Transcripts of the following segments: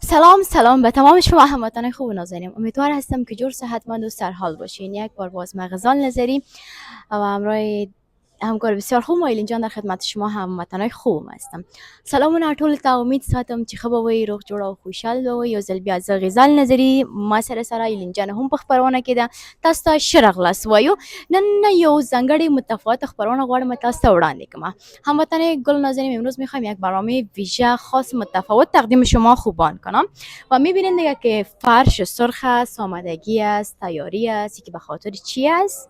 سلام به تمام شما هموطنان خوب و نازنین. امیدوار هستم که جور صحتمند و سرحال باشین. یک بار باز من غزال نظری و همراه همکار بسیار خوب مایلین جان در خدمت شما هموطنان خوبم هستم. سلامونه ټول ته، امید ساتم چې ښه به وئ، روغ جوړ او خوشحال به وئ. یو ځل بیا زه غزال نظري ما سره ایلین جان هم په خپرونه کې ده، تاسو ته ښه راغلاست وایو. نن یو ځانګړې متفاوته خپرونه غواړم تاسو ته وړاندې کړم. هموطنان گل نازنین، امروز میخوایم یک برنامه ویژه خاص متفاوت تقدیم شما خوبان کنم و میبینید دیگه که فرش سرخ است، آمادگی است، تیاری است. که به خاطر چی است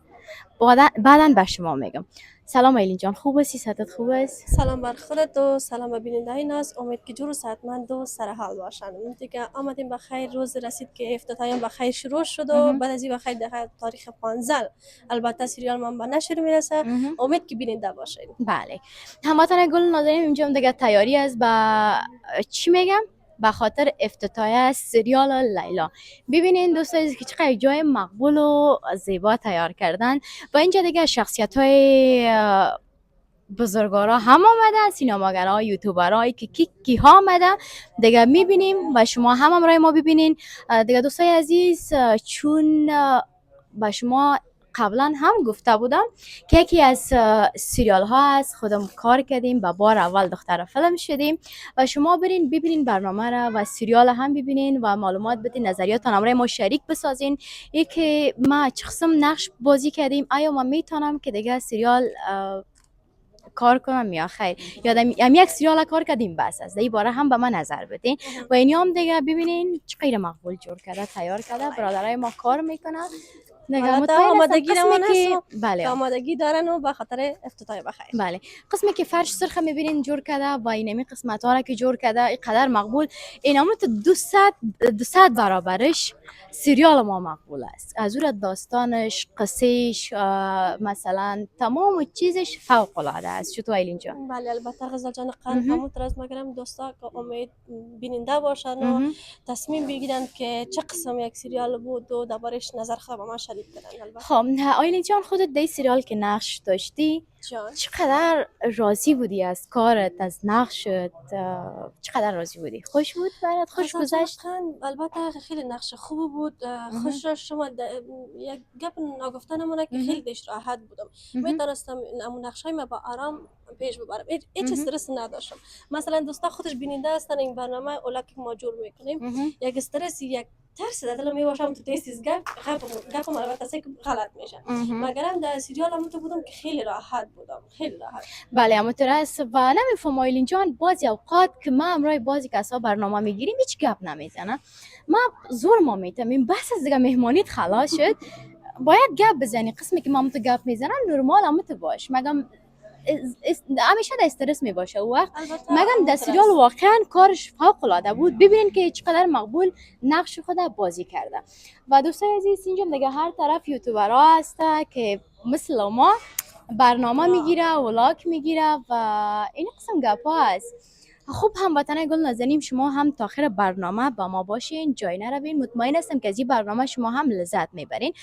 بعداً به شما میگم. سلام ایلین جان، خوب هستی؟ صحتت خوب است؟ سلام بر خودت و سلام به بیننده ناز. امید که جور و صحتمند و سرحال باشن. دیگه آمدیم بخیر، روز رسید که افتتاحیه بخیر شروع شد و بعد از این بخیر در تاریخ 15 البته سریال من به نشر میرسه. امید که بیننده باشین. بله هموطن گل نازنین، اینجا دیگه تیاری است با چی میگم، به خاطر افتتاحیه سریال لیلا. ببینین دوستان که چقدر جای مقبول و زیبا تیار کردن و اینجا دیگه شخصیت های بزرگوارا هم آمده، سینماگرها، یوتیوبرها که کی ها آمده دیگه میبینیم و شما هم همراه ما ببینین دیگه. دوستای عزیز، چون با شما قبلا هم گفته بودم که یکی از سریال ها است، خودم کار کردیم، با بار اول دختر فیلم شدیم و شما برین ببینین برنامه را و سریال هم ببینین و معلومات بدین، نظریاتتان همراه ما شریک بسازین. که ما چه قسم نقش بازی کردیم، آیا ما میتونم که دیگه سریال کار کنم یا خیر، یادم یک سریال کار کردیم بس است. این باره هم به من نظر بدین و این هم دیگه ببینین چه غیر مقبول جور کرده، تیار کرده، برادرای ما کار میکنن دیگه. آمادگی روان که بله آمادگی دارن و به خاطر افتتاح بخیر. بله قسمی که فرش سرخ میبینین جور کرده و اینمی قسمت ها را که جور کرده اینقدر مقبول، اینم 200 برابرش سریال ما مقبول است. از اون داستانش، قصهش، مثلا تمام چیزش فوق العاده است. چطور ایلین جان؟ بله البته غزال جان قلب همونطور از مگرم دوستا که امید بیننده باشن و تصمیم بگیرن که چه قسم یک سریال بود و دربارش نظر خود با ما شریک کنن. البته خب ایلین جان، خودت در سریال که نقش داشتی چقدر راضی بودی از کارت، از نقشت؟ چقدر راضی بودی؟ خوش بود برات؟ خوش گذشت؟ البته خیلی نقش خوب بود. خوش را شما یک گپ نگفته نمونه که خیلی دش راحت بودم. میتونستم اون نقشای ما با آرام پیش ببرم، هیچ استرس نداشتم. مثلا دوستا خودش بیننده هستن این برنامه اولا که ما جور میکنیم، یک استرس یک ترس دادم میباشم تو تیسیز گپ البته که غلط میشه، مگرم در سریال هم تو بودم که خیلی راحت بودم، خیلی راحت. بله همونطور است و نمیفهم ایلین جان، بعضی اوقات که ما همراه بعضی کسا برنامه میگیریم هیچ گپ نمیزنن، ما زور ما میتمیم بس از دیگه مهمانیت خلاص شد باید گپ بزنی. قسمی که ما تو گپ میزنن نرمال هم تو باش، مگم همیشه در استرس می باشه او وقت. مگم در سریال واقعا کارش فوق العاده بود. ببینین که چقدر مقبول نقش خود بازی کرده. و دوستای عزیز اینجا دیگه هر طرف یوتیوبرها هسته که مثل ما برنامه میگیره، ولاک میگیره و این قسم گپا است. خوب هموطنان گل نازنین، شما هم تا آخر برنامه با ما باشین، جای نروین. مطمئن هستم که از این برنامه شما هم لذت میبرین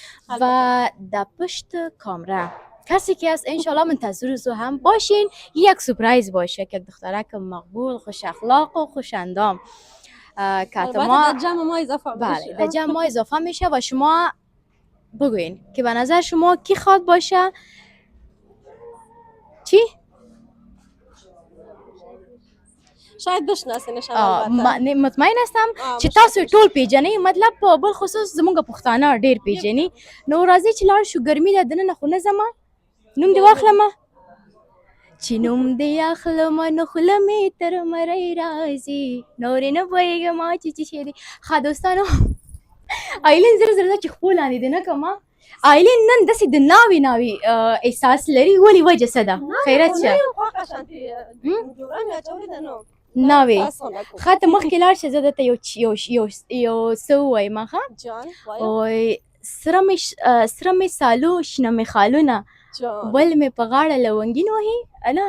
و در پشت کامره کسی که هست انشالله منتظر زو هم باشین. یک سورپرایز باشه که دخترک مقبول، خوش اخلاق و خوش اندام که ما در جمع ما اضافه میشه. بله در جمع ما اضافه میشه و شما بگوین که به نظر شما کی خواد باشه. چی؟ شاید بشناسینش. مطمئن هستم چې تاسو ټول پیژنئ، مطلب په بل خصوص زمونږ پښتانه ډیر پیژني. نو راځي چې لاړ شو، ګرمي ده دننه خو نه ځمه، نوم دې واخلمه. چې نوم دې اخلمه نو خوله مې تر مرۍ راځي، نورې نه پوهېږم چې څه شی دي. ښه دوستانو، ایلین زر زر چې خپل لاندې دې نه کړمه. ایلین نن داسې د ناوي احساس لري، ولې وجه څه ده؟ خیرت شه ناوي خاطر مخکې لاړ شه، زه درته یو څه ووایم. ښه وایي سره مې سالو، شنه مې خالونه، بل مې په غاړه لونګین وهي نه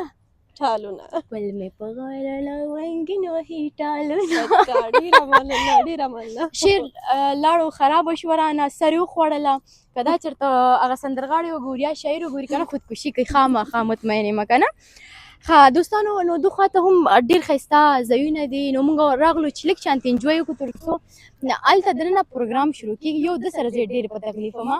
ټالونه، بل مې په غاړه لونګین وهي ټالونه. ډېره مننه. شعر لاړو خرابه شوه رانه، سر یې وخوړله. که دا چېرته هغه سندرغاړی وګوري یا شاعر وګوري که نه خودکشي کوي خامخا، مطمئن یم که نه. ها دوستانو نو دو خواته هم ډیر خسته ځایونه دي نو موږ راغلو چې لږ چانت انجوای وکړو تر څو هلته دننه پروګرام شروع کېږي یو د سره زه ډېر په تکلیف ما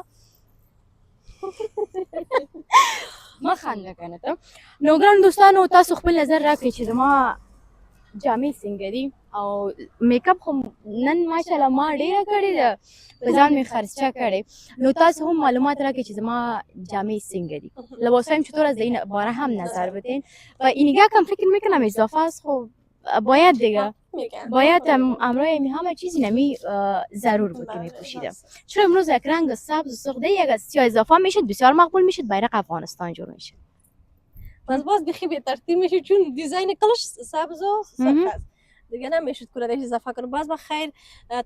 ما خنده کنه ته نو ګران دوستانو تاسو خپل نظر راکړئ چې زما جامې څنګه دي او میک اپ خو نن ماشاءالله ما ډیره کړې ده په ځان مې خرچه کړې نو تاسو هم معلومات راکړئ چې زما جامې څنگه دي لباسایم چطور از این باره هم نظر بدین و اینگه کم فکر میکنم اضافه است خب باید دیگه باید امرای همه چیزی نمی ضرور بود که میپوشیدم چرا امروز یک رنگ سبز و سرخ یک از سیاه اضافه میشد بسیار مقبول میشد بیرق افغانستان جور میشد باز بخی به ترتیب میشه چون دیزاین کلش سبز و سرخ است دیگه نمیشد کنه دیگه اضافه کنه باز بخیر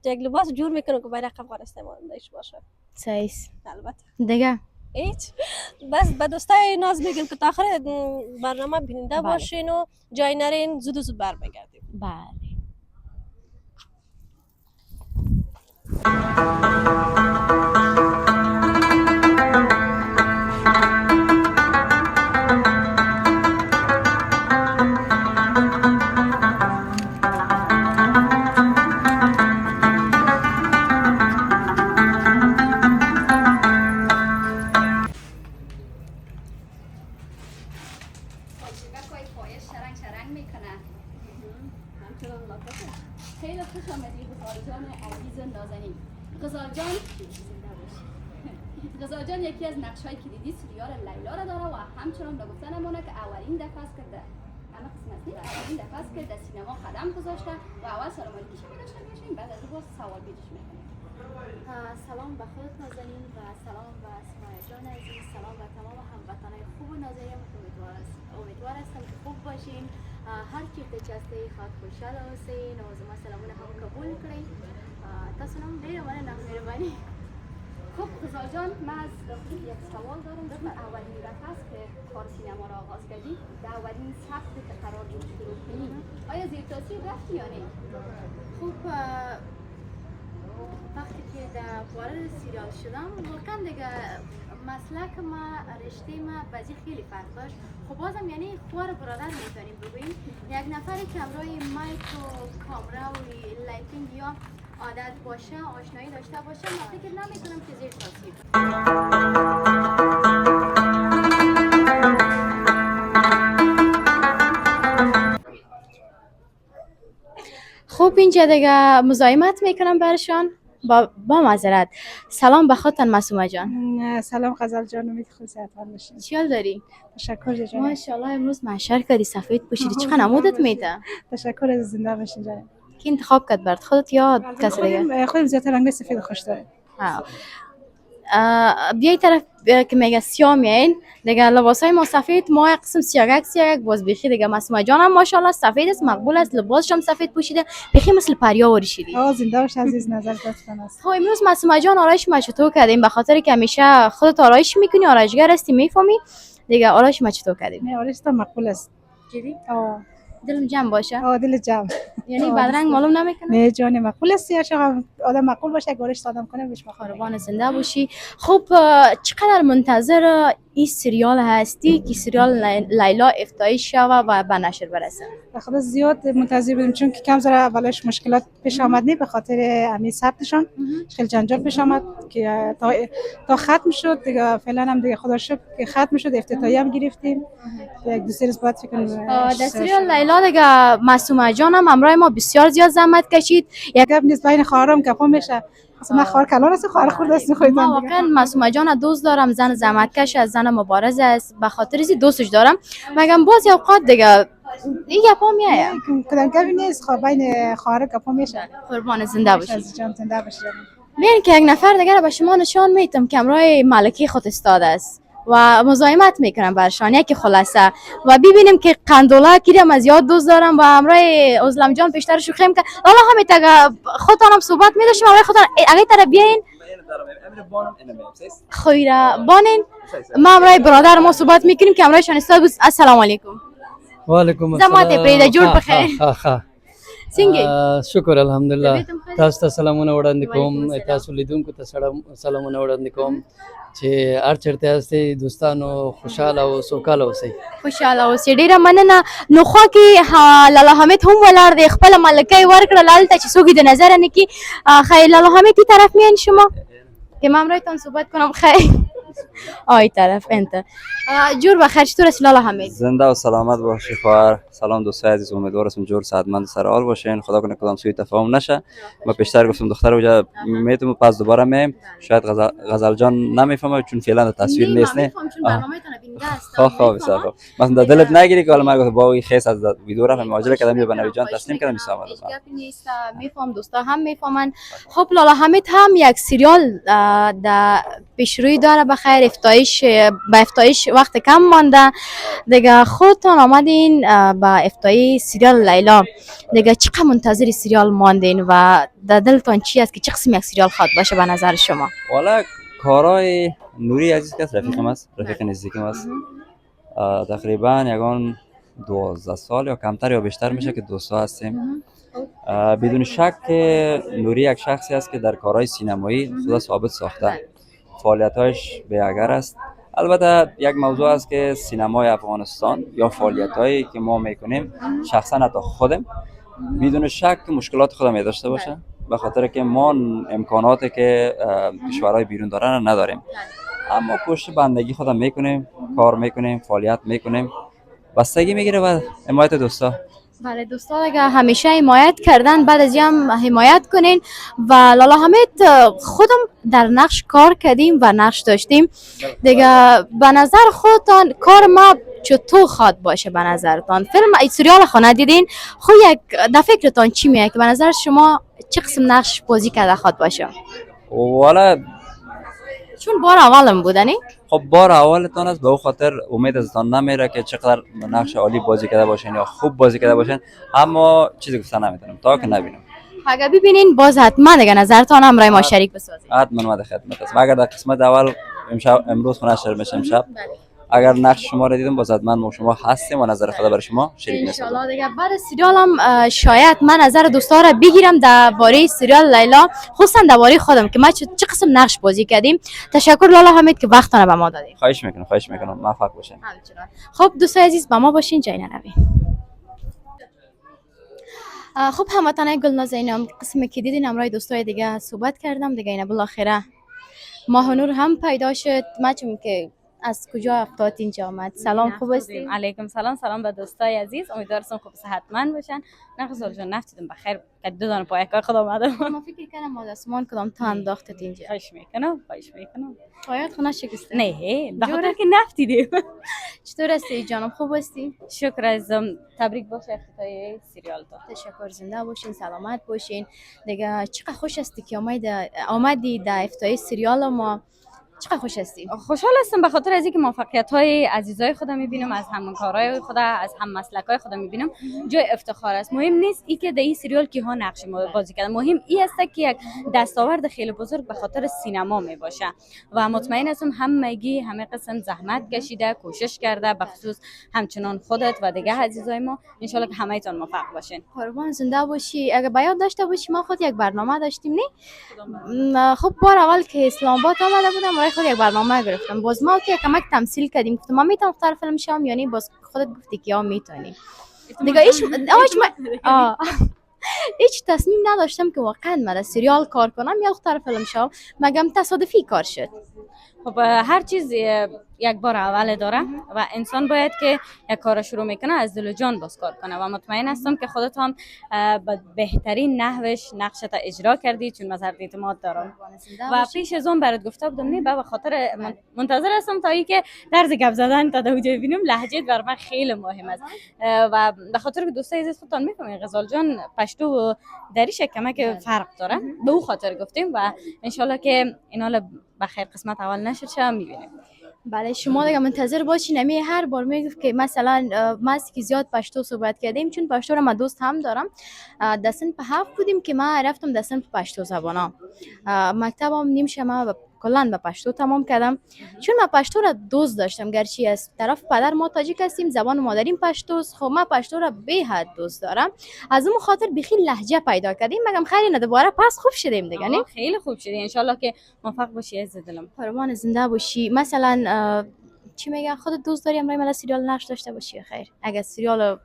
تو یک لباس جور میکنه که بیرق افغانستان ماندهش باشه صحیح البته دیگه هیچ بس به دوستای ناز میگم که تا آخر برنامه بیننده باشین و جای نرین زود زود برمیگردیم بله خیلی خوش آمدید غزال جان عزیز و نازنین غزال جان یکی از نقش‌های کلیدی سریال لیلا را داره و همچنان به گفته نمونه که اولین دفعه است که اولین دفعه است که در سینما قدم گذاشته و اول سلام علیکم داشته باشیم بعد از اون سوال پیش می‌کنیم سلام به خودت نازنین و سلام به اسماء جان عزیز سلام به تمام هموطنان خوب و نازنین امیدوار هستم که خوب باشین هر چیرته چې هستئ ښاد خوشحاله اوسئ نو زما سلامونه هم قبول کړئ تاسو هم ډېره مننه مهرباني خب غزال جان من از خود یک سوال دارم که اولین دفعه است که کار سینما را آغاز کردی در اولین سخت که قرار بود شروع کنی آیا زیر تاثیر رفتی یا نه؟ خب وقتی که در وارد سریال شدم واقعا دیگه مسلک ما رشته ما بازی خیلی فرق داشت خب بازم یعنی خوار برادر میتونیم بگوییم یک نفری که همراه مایک و کامرا و لایتینگ یا عادت باشه آشنایی داشته باشه من فکر نمیکنم که زیر تاثیر خب اینجا دیگه مزاحمت میکنم برشان با معذرت سلام به خودتان معصومه جان سلام غزال جان امید خوب صحتمند باشین چی حال داری تشکر جان ماشاءالله امروز محشر کردی سفید پوشیدی چقدر نمودت میده تشکر از زنده باشین جان کی انتخاب کرد برات خودت یا کسی دیگه خودم زیادتر رنگ سفید خوش دارم بیای طرف که میگه سیاه میاین دیگه لباسای ما سفید ما یک قسم سیاگک باز بیخی دیگه معصومه جان هم ماشاءالله سفید است مقبول است لباسش هم سفید پوشیده بیخی مثل پریا وریشیدی زنده باش عزیز نظر لطفا است خب امروز معصومه جان آرایش ما چطور کردیم به خاطر که همیشه خودت آرایش میکنی آرایشگر هستی میفهمی دیگه آرایش ما چطور کردیم نه آرایش تو مقبول است جدی دلم جمع باشه دل جمع یعنی بدرنگ معلوم نمیکنه نه جان مقبول است یا شما آدم مقبول باشه گارش آدم کنه بهش قربان زنده باشی خب چقدر منتظر این سریال هستی که سریال لیلا افتتاحی شوه و به نشر برسه خدا زیاد منتظر بودیم چون که کم ذره اولش مشکلات پیش آمد نه به خاطر امی ثبتشون خیلی جنجال پیش آمد که تا ختم شد دیگه فعلا هم دیگه خدا شکر که ختم شد افتتاحی هم گرفتیم یک دو سه روز بعد فکر کنم در سریال لیلا دیگه معصومه جان هم همراه ما بسیار زیاد زحمت کشید یک گپ نیست بین خواهرام گپا میشه اصلا من خواهر کلان است خواهر خورد است خودم ما واقعا معصومه جان دوست دارم زن زحمت کش از زن مبارز است به خاطر اینکه دوستش دارم مگم باز اوقات دیگه این گپا میایه کدام گپی نیست خب بین خواهر گپا میشه قربان زنده باشی جان زنده باشی ببین که یک نفر دیگه به شما نشان میتم که امرای ملکی خود استاد است و مزاحمت میکنم برشان یکی خلاصه و ببینیم که قندولا کیرم از یاد دوست دارم و امرای ازلم جان پیشتر شوخیم که حالا همین تا خودتانم صحبت میداشیم امرای خودتان اگه طرف بیاین خیره بانین ما امرای برادر ما صحبت میکنیم که امرای شان استاد بود السلام علیکم و علیکم السلام زمات پیدا جور بخیر ها سینگی شکر الحمدلله تاسو ته سلامونه وړاندې کوم وعلیکم السلام. تاسو لیدونکو ته سلامونه وړاندې کوم چې هر چېرته یاستئ دوستانو خوشحاله او سوکاله اوسئ. خوشاله اوسې. ډېره مننه. نو خوا کې لالا حامد هم ولاړ دی، خپله ملکه یې ورکړه هلته چې څوک یې د نظره نه کړي. خیر لالا حامد این طرف میان شما که من همراهتان صحبت کنم. خیر آی طرف انت جور بخیر. چطور است لالا حامد؟ زنده و سلامت باشی خواهر. سلام دوستای عزیز، امیدوار هستم جور صحتمند و سر حال باشین. خدا کنه کدام سوی تفاهم نشه. ما پیشتر گفتم دختر وجا میتونم پس دوباره میم. شاید غزل جان نمیفهمه چون فعلا تصویر نیست نه. خواه بسیار خوب. مثلا دلت نگیری که حالا من گفتم با این خیس از ویدیو رفتم ماجرا کردم یا بنوی جان تسلیم کردم میسامد. نیست میفهم دوستا هم میفهمن. خب لالا حامد هم یک سریال در پیشروی داره. بخیر افتایش به افتایش وقت کم مانده دیگه. خودتان آمدین به افتای سریال لیلا دیگه، چقدر منتظر سریال ماندین و در دلتان چی است که چه قسم یک سریال خواد باشه به نظر شما؟ والا کارای نوری عزیز که رفیقم است، رفیق نزدیکم است. تقریبا یگان 12 سال یا کمتر یا بیشتر میشه که دوستا هستیم. بدون شک نوری یک شخصی است که در کارهای سینمایی خود ثابت ساخته. فعالیت‌هایش بی‌اگر است. البته یک موضوع است که سینمای افغانستان یا فعالیت‌هایی که ما میکنیم شخصا حتی خودم بدون شک مشکلات خودم می داشته باشه، به خاطر که ما امکاناتی که کشورهای بیرون دارن نداریم، اما کوشش بندگی خودم میکنیم، کار میکنیم، فعالیت میکنیم، بستگی میگیره و حمایت دوستا. بله دوستا دیگه همیشه حمایت کردن، بعد از هم حمایت کنین. و لالا حامد خودم در نقش کار کردیم و نقش داشتیم دیگه. به نظر خودتان کار ما چطور خواد باشه؟ به نظرتان فیلم سریال خانه دیدین، خب یک در فکرتان چی میاد که به نظر شما چه قسم نقش بازی کرده خواد باشه؟ والا چون بار اولم بودنی. خب بار اولتان است، به او خاطر امید ازتان نمیره که چقدر نقش عالی بازی کرده باشین یا خوب بازی کرده باشین، اما چیزی گفتن نمیتونم تا که نبینم. اگر ببینین باز حتما دیگه نظرتان هم رای ما شریک بسازید. حتما اومده خدمت است. اگر در قسمت اول امروز خونه شروع میشه امشب، اگر نقش شما را دیدم باز حتما ما شما هستیم و نظر خدا برای شما شریک می‌شیم. ان دیگه بعد سریال هم شاید من نظر دوستا را بگیرم درباره سریال لیلا، خصوصا درباره خودم که ما چه قسم نقش بازی کردیم. تشکر لالا حامد که وقتتون به ما دادید. خواهش میکنم موفق باشین. خب دوستای عزیز با ما باشین، جای نروین. خب هموطنای گلنازینم، قسمی که دیدین همراه دوستای دیگه صحبت کردم دیگه. اینا بالاخره ماهنور هم پیدا شد. ما چون که از کجا افتاد اینجا آمد. سلام، خوب هستین؟ علیکم سلام. سلام به دوستای عزیز، امیدوارم خوب صحتمند باشن. نه غزال جان نفتیدم بخیر که دو دانه پایکار خدا اومدم. ما فکر کردم ما دستمان کدام تا انداختت اینجا. خواهش میکنم. پایت خونه شکسته؟ نه به خاطر که نفتیدیم. چطور هستی جانم؟ خوب هستی؟ شکر عزیزم. تبریک باشه افتتاحیه سریال تا. تشکر. زنده باشین، سلامت باشین دیگه. چقدر خوش هستی که آمدی در افتتاحیه سریال ما. چقدر خوش هستی؟ خوشحال هستم به خاطر از اینکه موفقیت‌های عزیزای خودم می‌بینم، از همکارای خودم، از هم مسلکای خودم می‌بینم. جای افتخار است. مهم نیست ای که در این سریال کیها نقش بازی کردن، مهم این است که یک دستاورد خیلی بزرگ به خاطر سینما میباشه و مطمئن هستم همگی همه قسم زحمت کشیده، کوشش کرده، به خصوص همچنان خودت و دیگه عزیزای ما. ان شاء الله که همه‌تون موفق باشین. قربان، زنده باشی. اگه بیاد داشته باشی ما خود یک برنامه داشتیم نه. خب بار اول که اسلام آباد آمده بودم خود یک برنامه گرفتم، باز ما که کمک تمثیل کردیم. گفتم ما میتونم دختر فیلم شم، یعنی باز خودت گفتی که یا میتونی دیگه. هیچ تصمیم نداشتم که واقعا من سریال کار کنم یا دختر فیلم شم، مگم تصادفی کار شد. خب هر چیز یک بار اول داره و انسان باید که یک کار شروع میکنه از دل و جان باز کار کنه و مطمئن هستم که خودت هم به بهترین نحوش نقشت اجرا کردی، چون مظهر اعتماد دارم. و پیش از اون برات گفته بودم نه به خاطر منتظر هستم تا اینکه طرز گپ زدن تا اونجا ببینم. لهجه بر من خیلی مهم است و به خاطر که دوستای عزیز خودتون میفهمین غزال جان پشتو و دریش کمک فرق داره، به او خاطر گفتیم و ان شاء الله که اینا بخیر قسمت اول نشد شم میبینیم. بله شما دیگه منتظر باشین. امی هر بار میگفت که مثلا ما که زیاد پشتو صحبت کردیم، چون پشتو رو من دوست هم دارم. دسن په 7 بودیم که ما رفتم دسن په پشتو زبانا. مکتبم نیم شمه کلا به پشتو تمام کردم، چون من پشتو را دوست داشتم. گرچه از طرف پدر ما تاجیک هستیم، زبان مادریم پشتوست، خب من پشتو را به حد دوست دارم. از اون خاطر بخی لهجه پیدا کردیم. مگم خیلی نه، دوباره پس خوب شدیم دیگه نه؟ خیلی خوب شدی، انشالله که موفق باشی عزیز دلم. قربان زنده باشی. مثلا چی میگن، خودت دوست داری امروز مال سریال نقش داشته باشی؟ خیر، اگه سریال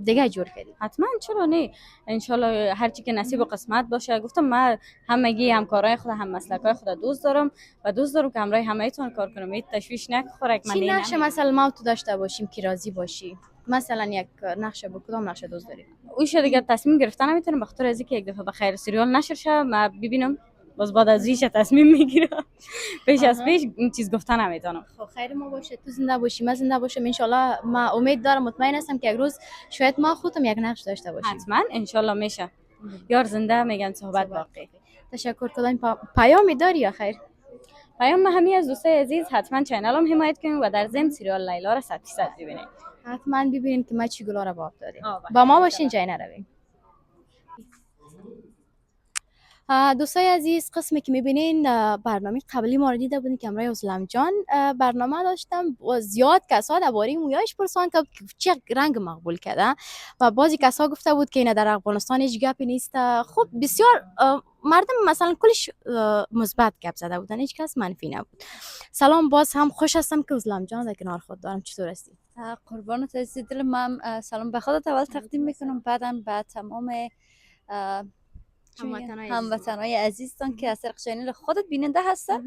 دیگه جور کردی حتما، چرا نه؟ انشالله هر چی که نصیب و قسمت باشه. گفتم من همگی همکارای خود هم مسلکای خود دوست دارم و دوست دارم که همراه همه‌تون کار کنم. هیچ تشویش نخوره که من چی نقش نمی‌رم. مثلا ما تو داشته باشیم که راضی باشی؟ مثلا یک نقش با کدام نقش دوست داری؟ اوش دیگه تصمیم گرفتن نمیتونم، بخاطر از اینکه یک دفعه بخیر سریال نشر شه ما ببینم، باز بعد از ریش تصمیم میگیرم. پیش از پیش این چیز گفتن نمیتونم. خب خیر ما باشه، تو زنده باشی، من زنده باشم، انشالله. ما امید دارم، مطمئن هستم که یک روز شاید ما خودم یک نقش داشته باشیم. حتما انشالله میشه. یار زنده میگن صحبت باقی. تشکر. کدام پیامی داری یا خیر؟ پیام ما همین از دوستای عزیز حتما چینلم حمایت کنین و در ضمن سریال لیلا را 100% ببینید. حتما ببینین که ما چی گلا را باب داریم. بله. با ما باشین، جای نروین. دوستای عزیز، قسمی که میبینین برنامه قبلی ما رو دیده بودین که امروز اسلم جان برنامه داشتم و زیاد کسا درباره مویاش پرسان که چه رنگ مقبول کرده و بعضی کسا گفته بود که اینا در افغانستان هیچ گپی نیست. خب بسیار مردم مثلا کلش مثبت گپ زده بودن، هیچ کس منفی نبود. سلام، باز هم خوش هستم که اسلم جان در کنار خود دارم. چطور هستی؟ قربانت عزیز دل من. سلام به خودت اول تقدیم میکنم، بعدم به تمام هموطنای عزیزتان که از طریق چینل خودت بیننده هستن.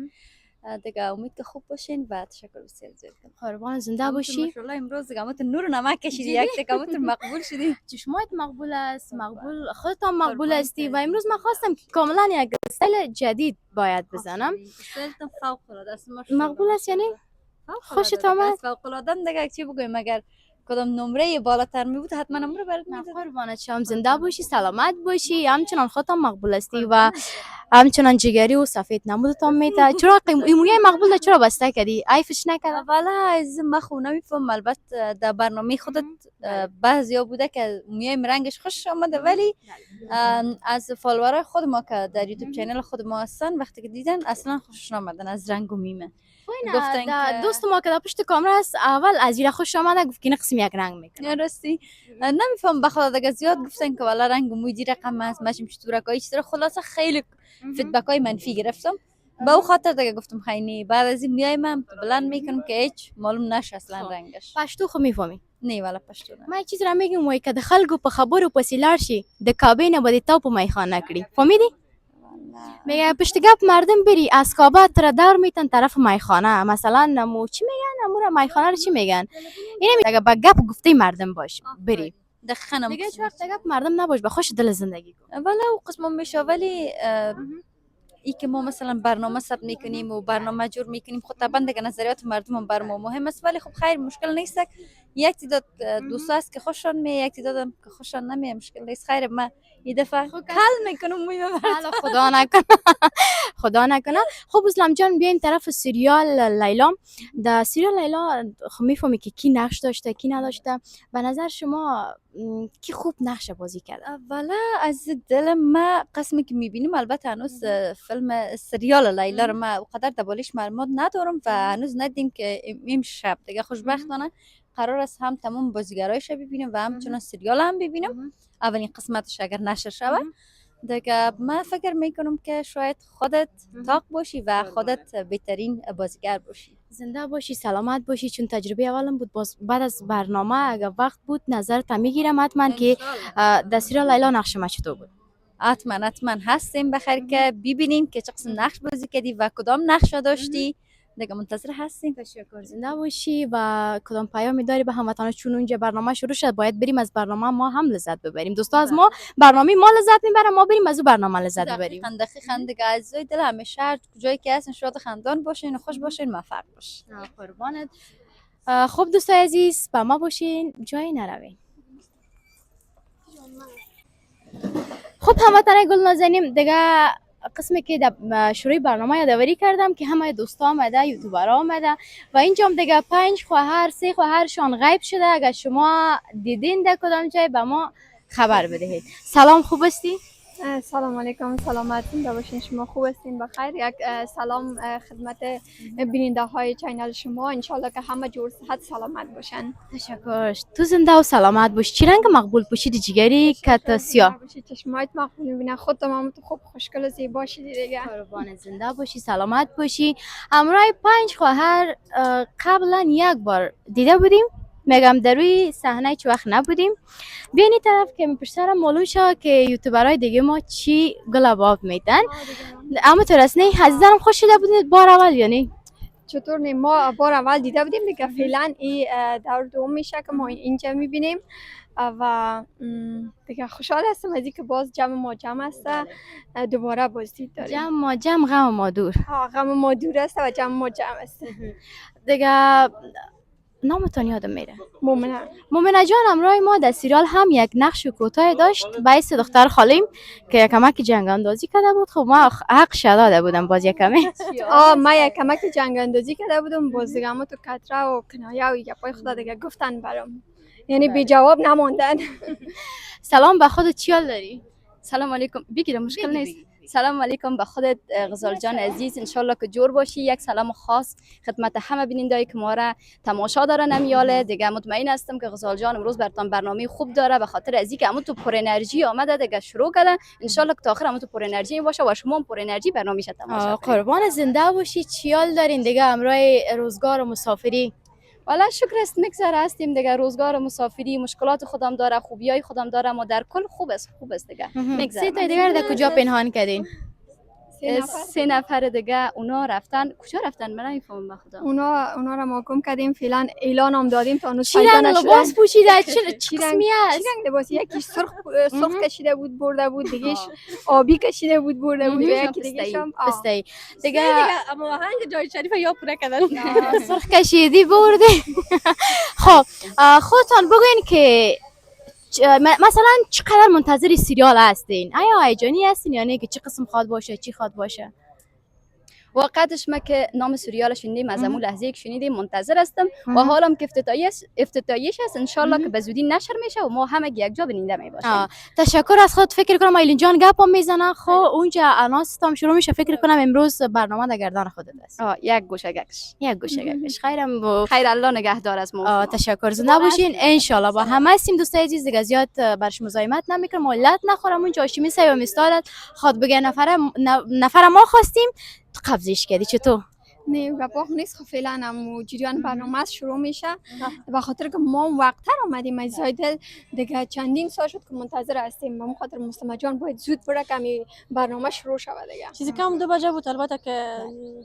دیگه امید که خوب باشین و تشکر بسیار زیاد. قربان زنده باشی. ماشاءالله امروز گامت نور و نمک کشیدی، یک تکامت مقبول شدی. چشمایت مقبول است، مقبول خودت هم مقبول هستی و امروز من خواستم که کاملا یک استایل جدید باید بزنم. استایلتون فوق العاده است. مقبول است یعنی خوشت آمد؟ فوق العاده. دیگه چی بگویم، اگر کدام نمره بالاتر می بود حتما نمره برات میدادم. قربانت شم، زنده باشی، سلامت باشی، همچنان خودت هم مقبول هستی و همچنان جگری و سفید نمودتان میته. چرا ایمویای مقبول ده چرا بسته کردی؟ عیفش نکرد؟ والا از ما خو نمیفهم. البته در برنامه خودت بعضیا بوده که موی رنگش خوش آمده، ولی از فالوورای خود ما که در یوتیوب چینل خود ما هستن وقتی که دیدن اصلا خوشش نامدن از رنگ و میمه. گفتن که دوست ما که در پشت کامرا هست اول از زیر خوش آمده گفت که نقسم یک رنگ میکنه. راستی نمیفهم بخدا دیگه زیاد گفتن که والا رنگ و موی دی رقم است، ماشیم چطوره که چطوره. خلاصه خیلی فیدبک های منفی گرفتم. با او خاطر دیگه گفتم خیلی بعد از این میای من بلند میکنم که هیچ معلوم نشه اصلا رنگش. پشتو خو میفهمی؟ نه والا پشتو نه. ما چیز را میگم وای که د خلکو په خبرو پسې لاړ شي د کعبې نه به د تا په میخانه کړي. فهمیدی؟ میگه پشت گپ مردم بری از کعبه تر دور میتن طرف میخانه، مثلا نمو چی میگن، نمو را میخانه رو چی میگن، اینه میگه با گپ گفته مردم باش بری دخنم دیگه. چه وقت گپ مردم نباش، به خوش دل زندگی کن. والا او قسم میشه، ولی ای که ما مثلا برنامه ثبت میکنیم و برنامه جور میکنیم خود طبعا دیگه نظریات مردم هم بر ما مهم است، ولی خب خیر مشکل نیست. یک تعداد دوست است که خوششان می، یک تعداد هم که خوششان نمی، مشکل نیست. خیر ما این دفعه کل میکنم موی حالا خدا نکنه خدا نکنه. خب اسلام جان بیایم طرف سریال لیلا. در سریال لیلا خب میفهمی که کی نقش داشته کی نداشته. به نظر شما کی خوب نقش بازی کرده؟ والا از دل ما قسمی که میبینیم، البته هنوز فیلم سریال لیلا رو ما اونقدر دبالش معلومات ندارم و هنوز ندیدیم که امشب دیگه خوشبختانه قرار است هم تمام بازیگرایش ببینیم و همچنان سریال هم ببینیم. اولین قسمتش اگر نشر شود دیگه ما فکر میکنم که شاید خودت طاق باشی و خودت بهترین بازیگر باشی. زنده باشی، سلامت باشی، چون تجربه اولم بود. باز بعد از برنامه اگر وقت بود نظرت میگیرم حتما که در سریال لیلا نقش ما چطور بود. حتما هستیم بخیر که ببینیم که چه قسم نقش بازی کردی و کدام نقش داشتی. دیگه منتظر هستیم. تشکر. زنده باشی و کدام پیامی داری به هموطنان، چون اونجا برنامه شروع شد باید بریم از برنامه ما هم لذت ببریم. دوستا از ما برنامه ما لذت میبرن، ما بریم از اون برنامه لذت ببریم. دقیقاً دیگه عزیزای دل همیشه هر کجایی که هستین شاد خندان باشین و خوش باشین، موفق باشین. قربانت. خب دوستای عزیز با ما باشین، جایی نروین. خب هموطنای گل نازنین، دیگه قسمی که در شروع برنامه یادآوری کردم که همه دوستا آمده، یوتیوبرها آمده و اینجا هم دیگه 5 خواهر 3 خواهرشان غیب شده. اگر شما دیدین در کدام جای به ما خبر بدهید. سلام، خوب هستی؟ سلام علیکم، سلامتون باشین. شما خوب هستین؟ بخیر. یک سلام خدمت بیننده های چینل شما. انشالله که همه جور صحت سلامت باشن. تشکر. تو زنده و سلامت باش. چی رنگ مقبول پوشید جگری کت سیاه؟ چشمایت مقبول میبینه. خودت هم خوب خوشگل و زیبا شدی دیگه. قربان زنده باشی، سلامت باشی. همراه 5 خواهر قبلا یک بار دیده بودیم، میگم در روی صحنه هیچ وقت نبودیم. بیاین این طرف که پشترم معلوم شد که یوتیوبرهای دیگه ما چی گل باب میدن. اما تو رسنه عزیزانم خوش شده بودید بار اول یعنی چطور نه؟ ما بار اول دیده بودیم دیگه. فعلا این دور دوم میشه که ما اینجا میبینیم و دیگه خوشحال هستم از اینکه باز جمع ما جمع است. دوباره باز دید داریم. جمع ما جمع غم ما دور. غم ما دور است و جمع ما جمع است. دیگه نامتون یادم میره. مومنه جان همراه ما در سریال هم یک نقش کوتاه داشت باعث دختر خالیم که یک کمک جنگ اندازی کرده بود. خب ما حق داده بودم باز یک کمی. ما یک کمک جنگ اندازی کرده بودم باز دیگه. اما تو کتره و کنایه و گپای خدا دیگه گفتن برام، یعنی بی جواب نماندن. سلام به خودت، چی حال داری؟ سلام علیکم. بگیرم مشکل نیست. سلام علیکم به خودت غزال جان عزیز، انشالله که جور باشی. یک سلام خاص خدمت همه بینندهایی که ما را تماشا دارن نمیاله دیگه. مطمئن هستم که غزال جان امروز براتون برنامه خوب داره، به خاطر از اینکه همون تو پر انرژی آمده دیگه شروع کردن. انشالله که تا آخر همون تو پر انرژی باشه و شما هم پر انرژی برنامه شد تماشا کنید. قربان زنده باشی. چی حال دارین دیگه همراه روزگار و مسافری؟ والا شکر است میگذره هستیم دیگه. روزگار مسافری مشکلات خودم داره، خوبیای خودم داره، ما در کل خوب است دیگه. میگذره. سه تا دیگه در کجا پنهان کردین؟ 3 نفر دیگه اونا رفتن. کجا رفتن من نمیفهمم بخدا. اونا را ما گم کردیم. فعلا اعلان هم دادیم تا هنوز چی پیدا رنگ نشدن. لباس پوشیده؟ چی قسمی است؟ چی رنگ لباس؟ یکی سرخ کشیده بود برده بود، دیگهش آبی کشیده بود برده بود، یکی دیگه‌ش هم پستی دیگه. اما آهنگ جای شریف یا پوره کردن. سرخ کشیدی برده. خب خودتان بگوین که مثلا چقدر منتظر سریال هستین؟ آیا هیجانی هستین یا نه که چه قسم خواد باشه، چی خواد باشه؟ واقعتش ما که نام سریال شنیدیم از همون لحظه که شنیدیم منتظر هستم و حالم که افتتاحیش است. انشالله که به زودی نشر میشه و ما همه یک جا بیننده میباشیم. تشکر از خود. فکر کنم ایلین جان گپ هم میزنه. خب اونجا اناستم شروع میشه. فکر کنم امروز برنامه در گردن خودت است. یک گوشه گکش خیرم خیر. الله نگهدار از ما. تشکر. زنده باشین. ان با همه هستیم دوستای عزیز. دیگه زیاد برش مزاحمت نمیکنم. مولت نخورم اونجا هاشمی سایه و مستارت خواد بگه نفر ما خواستیم قبضش کردی. چطور؟ نه گپاخ نیست. خب فعلا هم جریان برنامه شروع میشه. به خاطر که ما وقتتر آمدیم از زایدل دیگه. چندین سال شد که منتظر هستیم. به خاطر مسلمه جان باید زود بره که برنامه شروع شود دیگه. چیزی کم 2 بجه بود البته که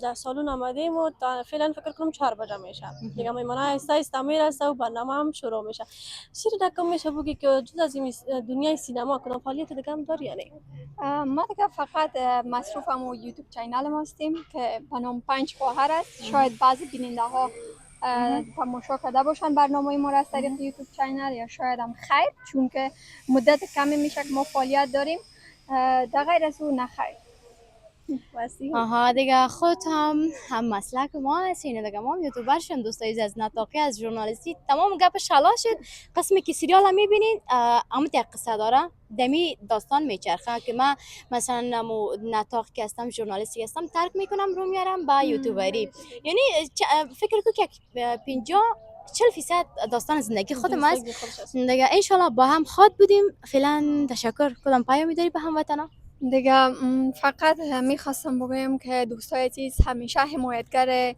در سالن آمدیم و فعلا فکر کنم 4 بجه میشه دیگه. میمونه ایستا میرسه و برنامه هم شروع میشه. چیزی رقم میشه بگی که جز از این دنیای سینما کدام فعالیت دیگه هم داری یا نه؟ ما دیگه فقط مصروفم و یوتیوب چینل ما هستیم که به نام 5 خواهر است. شاید بعضی بیننده ها تماشا کرده باشن برنامه ما را از طریق یوتیوب چینل، یا شاید هم خیر، چون که مدت کمی میشه که ما فعالیت داریم. در غیر از اون نه خیر. دیگه خود هم مسلک ما هستین دیگه. ما هم یوتیوبر شدیم دوستای از نطاقی از ژورنالیستی تمام گپ شلا شد. قسمی که سریال هم میبینین اما یک قصه داره دمی داستان میچرخه که من مثلا نطاق که هستم ژورنالیستی هستم ترک میکنم رو میارم با یوتیوبری. یعنی فکر کنم که 50-40% داستان زندگی خودم است دیگه. انشالله با هم خواد بودیم. فعلا تشکر. کدام پیامی داری به هموطنا؟ دیگه فقط میخواستم بگویم که دوستای عزیز همیشه حمایتگر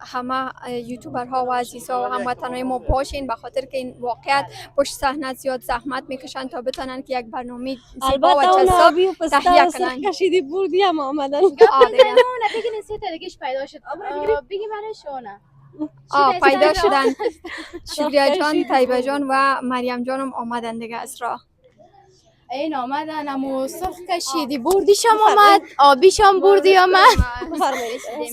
همه یوتیوبرها و عزیزا و هموطنای ما باشین، به خاطر که این واقعیت پشت صحنه زیاد زحمت میکشن تا بتونن که یک برنامه زیبا و جذاب تهیه کنن. کشیدی بردی هم آمدن. نه بگین سه تا دیگهش پیدا شد. بگی برش نه. پیدا شدن. شکریه جان، طیبه جان و مریم جان هم آمدن دیگه از راه. این آمدن امو سرخ کشیدی بردیشم آمد، آبیشم بردی آمد.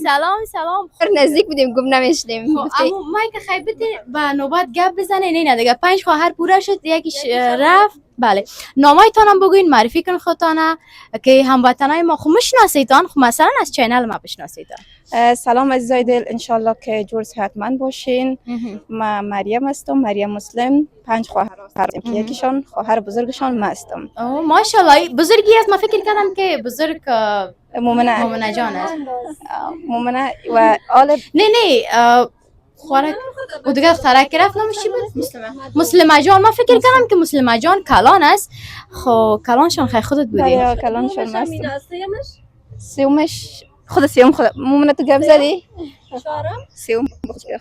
سلام. نزدیک بودیم گم نمیشدیم. امو مایی که خیبتی با نوبت گپ بزنه. نه دیگه 5 خواهر پوره شد. یکیش رفت بله نامایتان هم بگوین معرفی کن خودتانه که هموطنای ما خو میشناسیتان خو مثلا از چینل ما بشناسیتان. سلام عزیزای دل، انشالله که جور صحتمند باشین. ما مریم هستم، مریم مسلم. 5 خواهر هستم که یکیشان خواهر بزرگشان ما هستم. ماشاءالله بزرگی است. ما فکر کردم که بزرگ مومنه جان است. مومنه و آل نه خوارک و دیگه دخترک رفت نامش چی بود؟ مسلمه جان. ما فکر کردم که مسلمه جان کلان است. خب کلانشان خیلی خودت بودی. کلانشان ما هستم. سیومش خود سیوم خود مومنه تو گپ زدی؟ سیوم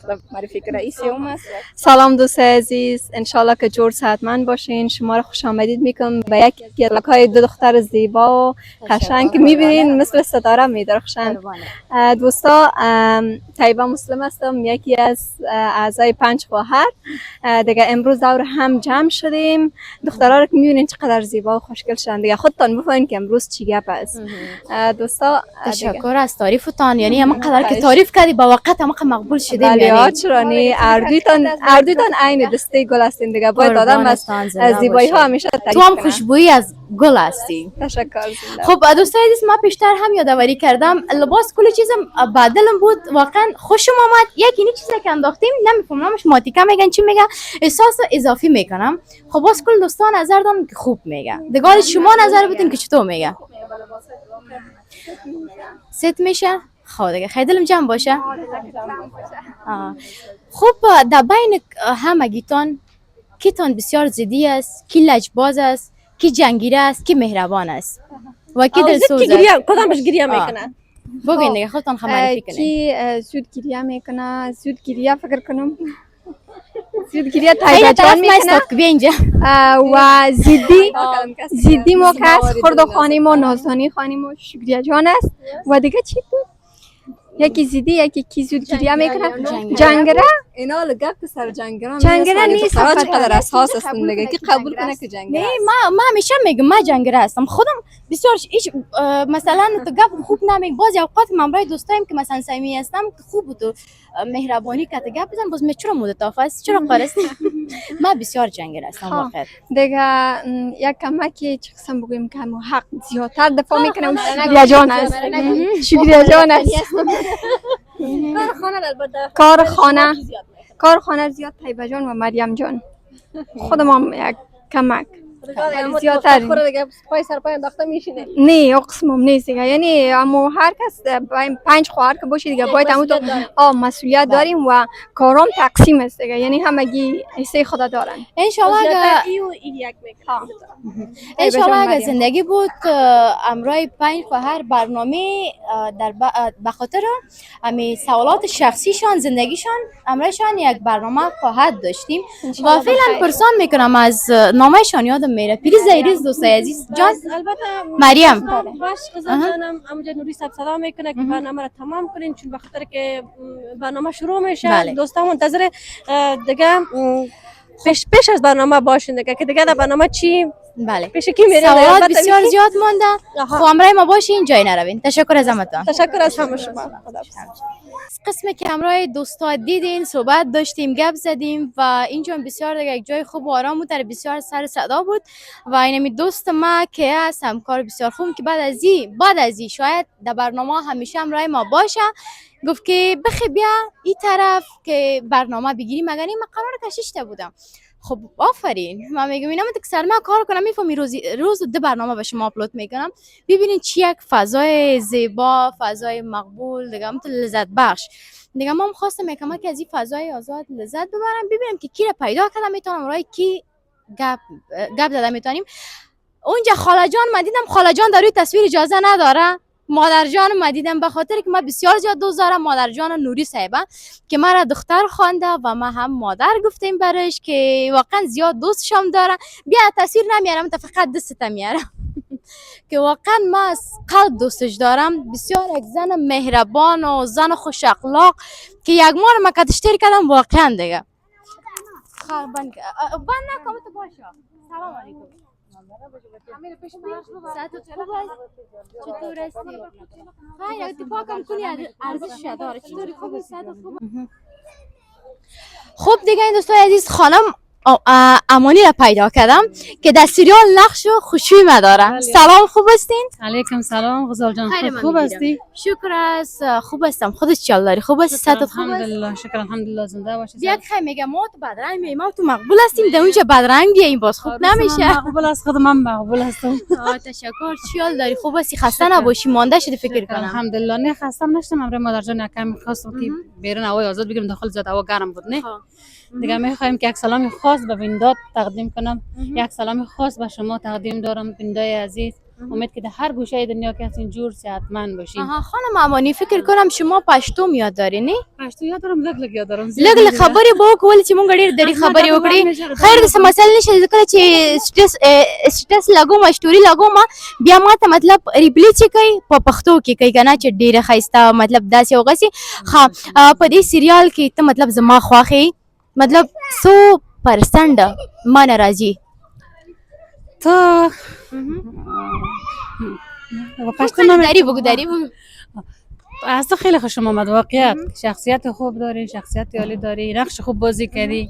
خود معرفی کنه. این سیوم است. سلام دوست عزیز، انشالله که جور صحتمند باشین. شما را خوش آمدید میکنم به یکی از لکای دو دختر زیبا و قشنگ که میبینین مثل ستاره میدرخشن. دوستا، طیبه مسلم هستم، یکی از اعضای 5 خواهر. دیگه امروز دور هم جمع شدیم. دخترها رو که میبینین چقدر زیبا و خوشگل شدن. دیگه خودتان بفهمین که امروز چی گپ است. دوستا تشکر از تعریفتان. یعنی همینقدر که تعریف کردی با وقت همه مقبول شدیم. یعنی چرا نی اردویتان عین دسته گل هستین دیگه. باید آدم از زیبایی ها همیشه تعریف تو هم خوشبویی از گل هستی. تشکر. خب دوستای عزیز، ما پیشتر هم یادآوری کردم لباس کلی چیزم بدلم بود. واقعا خوشم آمد. یکی اینی چیزی که انداختیم نمیفهمم نامش ماتیکا میگن چی میگه، احساس اضافی میکنم. خب باز کل دوستان نظر دادن که خوب میگه. دیگه شما نظر بدین که چطور میگه. ست میشه. خب دیگه خیلی دلم جمع باشه. خب در بین همگیتان کیتان بسیار ضدی است، کی لجباز است، کی جنگیره است، کی مهربان است و کی دلسوز است. کدامش گریه میکنه؟ بگین دیگه خودتان معرفی کنین. کی زود گریه میکنه؟ زود گریه فکر کنم زود گریه طیبه جان میکنه و زیدی ما که است خرد خانیم و نازانی خانیم و شکریه جان است. و دیگه چی بود؟ یکی زیدی، یکی کی زود گریه میکنه؟ جنگره؟ اینا لگب سر جنگران نیست. چقدر اساس هستن دیگه کی قبول کنه که جنگره است. ما همیشه میگم ما جنگره هستم. خودم بسیار هیچ مثلا تو گپ خوب نمیگم. بعضی اوقات من برای دوستایم که مثلا صمیمی هستم خوب بود و مهربانی که گپ بزنم باز چرا مدت است چرا قرست. ما بسیار جنگره هستم واقعا. دیگه یک کمکی چه قسم بگویم که همو حق زیادتر دفاع میکنه و شکریه جان است. شکریه جان است. کارخانه زیاد طیبه جان و مریم جان. خودم هم یک کمک زیادتر پای سر پای انداخته میشینه. نه اقسمم نیست دیگه. یعنی امو هر کس 5 خواهر که باشه دیگه باید همون تو مسئولیت داریم و کارام تقسیم است دیگه. یعنی همگی حصه خدا دارن. انشالله اگه زندگی بود امرای 5 خواهر برنامه در بخاطر امی سوالات شخصیشان زندگیشان امرایشان یک برنامه خواهد داشتیم و فعلا پرسان میکنم از نامشان یادم میره. پلیز زیریز دوستای عزیز جان. البته مریم باش جانم اموجا نوری سب صدا میکنه که برنامه را تمام کنین چون بخاطر که برنامه شروع میشه. دوستان منتظر دیگه پیش از برنامه باشین دیگه که دیگه در برنامه چی بله پیش کی میره. سوالات بسیار زیاد مونده. خب همراه ما باشین جای نروین. تشکر از همتون. تشکر از همه شما. قسم که همراه دوستا دیدین صحبت داشتیم گپ زدیم و اینجا بسیار دیگه یک جای خوب و آرام بود. بسیار سر صدا بود و اینمی دوست ما که هست همکار بسیار خوب که بعد از این شاید در برنامه همیشه همراه ما باشه گفت که بخی بیا این طرف که برنامه بگیریم. مگر این من قرار کشیشته بودم. خب آفرین. من میگم اینا که سر ما کار کنم میفهمی روز 2 برنامه به شما آپلود میکنم ببینین چی یک فضای زیبا فضای مقبول دیگه هم لذت بخش دیگه. ما خواستم یکم که از این فضای آزاد لذت ببرم ببینم که کی را پیدا کردم میتونم رای کی گپ زدم میتونیم. اونجا خاله جان من دیدم خاله جان در روی تصویر اجازه نداره. مادر جان ما دیدم به خاطر که من بسیار زیاد دوست دارم مادر جان نوری صاحبه که مرا دختر خوانده و ما هم مادر گفتیم برش که واقعا زیاد دوستشم داره. بیا تصویر نمیارم تا فقط دستت میارم که واقعا ما از قلب دوستش دارم. بسیار یک زن مهربان و زن خوش اخلاق که یک مار ما کتشتیر کردم واقعا دیگه. بند نکن تو باشه. سلام علیکم. چطور هستی؟ خیلی اتفاقم کنی ارزش داره. چطوری خوبی؟ خب دیگه این دوستای عزیز خانم امانی را پیدا کردم که در سریال نقش و خوشوی ما داره. سلام، خوب هستین؟ علیکم سلام غزال جان، خیر من خوب می‌بینم. هستی؟ شکر است، خوب هستم. خودت چال داری؟ خوب هستی؟ صحتت خوب است؟ الحمدلله، شکر الحمدلله، زنده باشی. یک خیلی میگم ما تو بدرنگ میاییم، ما تو مقبول هستیم، در اونجا بدرنگ بیاییم باز خوب نمیشه. مقبول است، خود من مقبول هستم. تشکر. چیال داری؟ خوب هستی؟ خسته نباشی؟ مانده شدی فکر کنم. الحمدلله نه خستم نشدم. امروز مادر جان یکم خواستم که بیرون هوای آزاد بگیرم، داخل زیاد هوا گرم بود نه. دیگه میخوایم که یک سلام خاص به وینداد تقدیم کنم. یک سلام خاص به شما تقدیم دارم ویندای عزیز. امید که در هر گوشه دنیا که هستین جور صحتمند باشین. خانم امانی فکر کنم شما پشتو یاد داری نه؟ پشتو یاد دارم، لگ یاد دارم. لگ خبری با کول چې مونږ ډیر دری خبري وکړي. خیر د مسل نشه ذکر چې سټیټس لګو ما سټوري لګو ما بیا ما ته مطلب ریپلی چې کوي په پښتو کې کوي کنه چې ډیره خایسته مطلب داسې وغسی. ها په دې سریال کې ته مطلب زما خواخي مطلب 100% ما ناراضي تو پشتو داری بگو داری بگو. از تو خیلی خوشم آمد واقعیت. شخصیت خوب داری، شخصیت عالی داری، نقش خوب بازی کردی.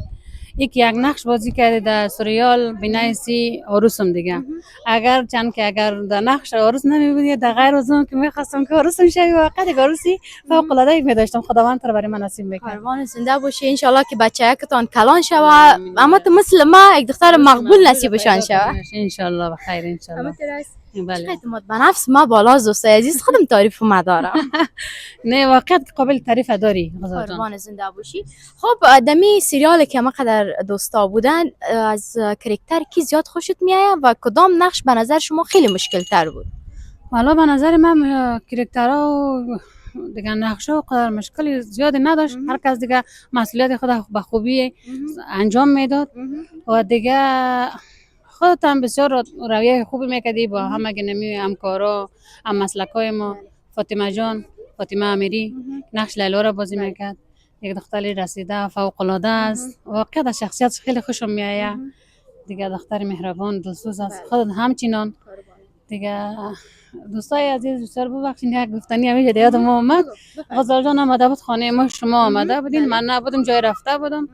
یک نقش بازی کردی در سریال بینایسی عروسم دیگه. اگر چند که اگر در نقش عروس نمی بودی در غیر از اون که میخواستم که عروسم شوی واقعا دیگه عروسی فوق العاده می داشتم. خداوند تو برای من نصیب بکنه. قربان زنده باشی. ان شاء الله که بچه‌کتان کلان شوه، اما تو مثل ما یک دختر مقبول نصیبشان شوه ان شاء الله. بخیر ان شاء الله. بله. اعتماد به نفس ما بالا دوستای عزیز، خودم تعریف ما دارم. نه واقعا قابل تعریف داری غزال جان. قربان زنده باشی. خب دمی سریال که ما قدر دوستا بودن، از کرکتر کی زیاد خوشت میآید و کدام نقش به نظر شما خیلی مشکل تر بود؟ والا به نظر من کرکترها و دیگه نقشا قدر مشکلی زیادی نداشت. هر کس دیگه مسئولیت خود به خوبی انجام میداد و دیگه خودت هم بسیار رویه خوبی میکردی با همه گنمی همکارا هم مسلکای ما. فاطمه جان، فاطمه امیری نقش لیلا را بازی میکرد. یک دختری رسیده فوق العاده است. واقعا شخصیت خیلی خوشم میآید. دیگه دختر مهربان دلسوز است. خودت همچنان. دیگه دوستای عزیز بسیار ببخشید یک گفتنی همیشه یادم اومد. غزال جان آمده بود خانه ما، شما آمده بودین، من نبودم، جای رفته بودم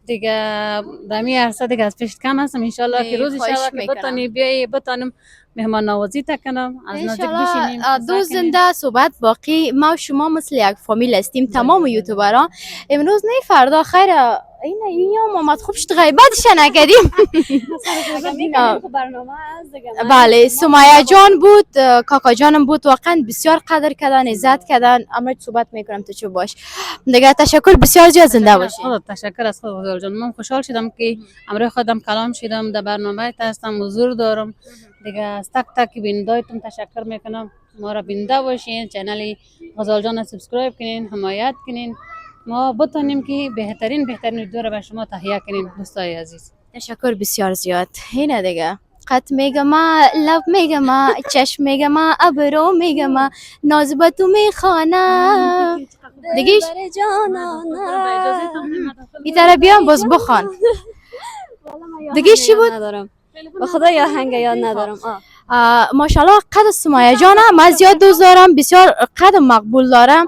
دیگه. دمی عرصه دیگه از پیش کم هستم. انشالله که روزی شود که بتانی بیایی بتانم مهمان نوازی تکنم، از نزدیک بشینیم. دو زنده صحبت باقی. ما و شما مثل یک فامیل هستیم، تمام یوتیوبرها. امروز نه فردا خیر این یا محمد خوب شد غیبتش نکردیم. بله سمیه جان بود، کاکا جانم بود، واقعا بسیار قدر کردن، عزت کردن. امروز صحبت میکنم تو چه باش دیگه. تشکر بسیار زیاد، زنده باشی. تشکر از خود غزال جان. من خوشحال شدم که امروز خودم کلام شدم در برنامه هستم، حضور دارم دیگه. از تک تک بینندایتون تشکر میکنم. ما را بیننده باشین، چنل غزال جان سابسکرایب کنین، حمایت کنین، ما بتونیم که بهترین ویدیو را به شما تهیه کنیم دوستای عزیز. تشکر بسیار زیاد. اینه دیگه. قط میگم لب میگم چشم میگم ابرو میگم ناز به تو میخوانم دیگه. این طرف بیام باز بخوان دیگه. چی بود؟ به خدا یا هنگ یاد ندارم. ماشاءالله قد سمیه جانه من زیاد دوست دارم، بسیار قد مقبول دارم.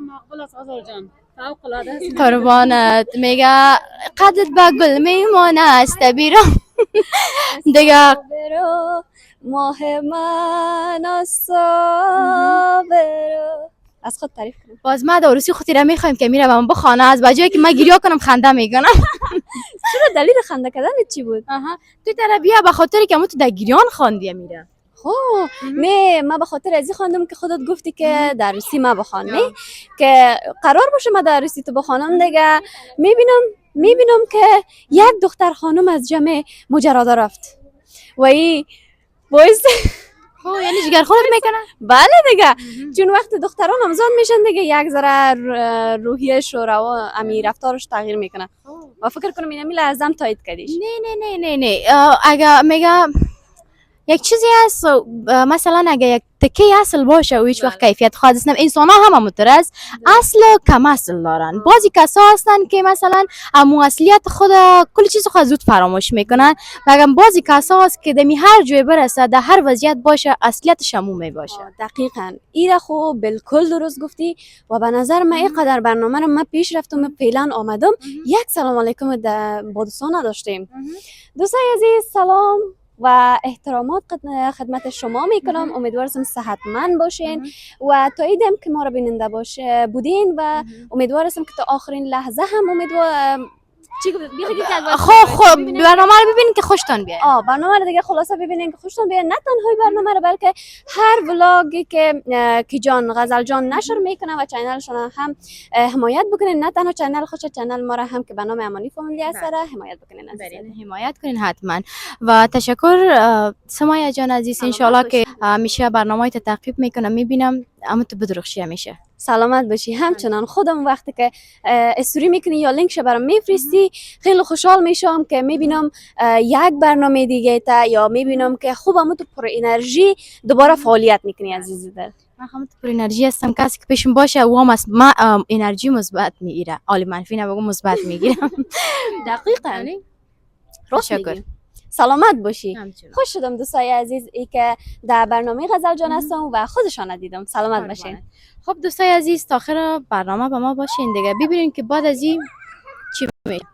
مقبول است غزال جان، فوق العاده است. قربانت میگه قدت به گل میمانه است بیرم دیگه. ماه من صابرو. از خود تعریف کنم. باز ما داروسی خودی را میخوایم که میره من بخوانه، از بجایی که من گریه کنم خنده میکنم. چرا دلیل خنده کردن چی بود؟ تو ترا بیا به خاطر که تو در گریان خواندی میره. خب ما به خاطر ازی خواندم که خودت گفتی که در روسی ما بخوانم، که قرار باشه ما در روسی تو بخوانم دیگه. میبینم که یک دختر خانم از جمع مجردا رفت و این باعث یعنی جگر خودت میکنه. بله دیگه، چون وقت دختران نامزاد میشن دیگه یک ذره روحیش و امی رفتارش تغییر میکنه و فکر کنم اینمی لازم تایید کردیش. نه اگه میگه یک چیزی هست مثلا اگه یک تکی اصل باشه و هیچ وقت کیفیت خاص نیست، انسان ها هم همونطور است، اصل و کم اصل دارن. بعضی کسا هستن که مثلا امو اصلیت خود کل چیز خود زود فراموش میکنن، مگر بعضی کسا هست که دمی هر جای برسه در هر وضعیت باشه اصلیتش همون می باشه. دقیقاً ایره خو بالکل درست گفتی و به نظر من اینقدر برنامه رو من پیش رفتم و فعلا آمدم یک سلام علیکم با دوستان نداشتیم. دوستای عزیز سلام و احترامات خدمت شما میکنم. امیدوارم صحتمند باشین و تا ایدم که ما رو بیننده باشه بودین و امیدوارم که تا آخرین لحظه هم خب برنامه رو ببینین که خوشتون بیاد. برنامه رو دیگه خلاصه ببینین که خوشتون بیاد. نه تنها برنامه رو بلکه هر ولاگی که کی جان غزل جان نشر میکنه و چینلشون هم حمایت بکنین. نه تنها چینل خوش، چینل ما رو هم که به نام امانی فامیلی است حمایت بکنین. حمایت کنین حتما. و تشکر سمایه جان عزیز، ان شاء الله که همیشه برنامه‌ای تعقیب میکنم میبینم، اما تو بدرخشی همیشه. سلامت باشی. همچنان خودم وقتی که استوری میکنی یا لینکش برام میفرستی خیلی خوشحال میشم که میبینم یک برنامه دیگه تا یا میبینم که خوبم تو پر انرژی دوباره فعالیت میکنی. عزیز دل من هم پر انرژی هستم، کسی که پیشم باشه و هم من انرژی مثبت میگیره، عالی منفی نبگم مثبت میگیرم. دقیقاً راست میگی. سلامت باشی. خوش شدم دوستای عزیز ای که در برنامه غزل جان هستم و خودشان ندیدم. سلامت باشین. خب دوستای عزیز تا آخر برنامه با ما باشین دیگه، ببینین که بعد از این چی میشه.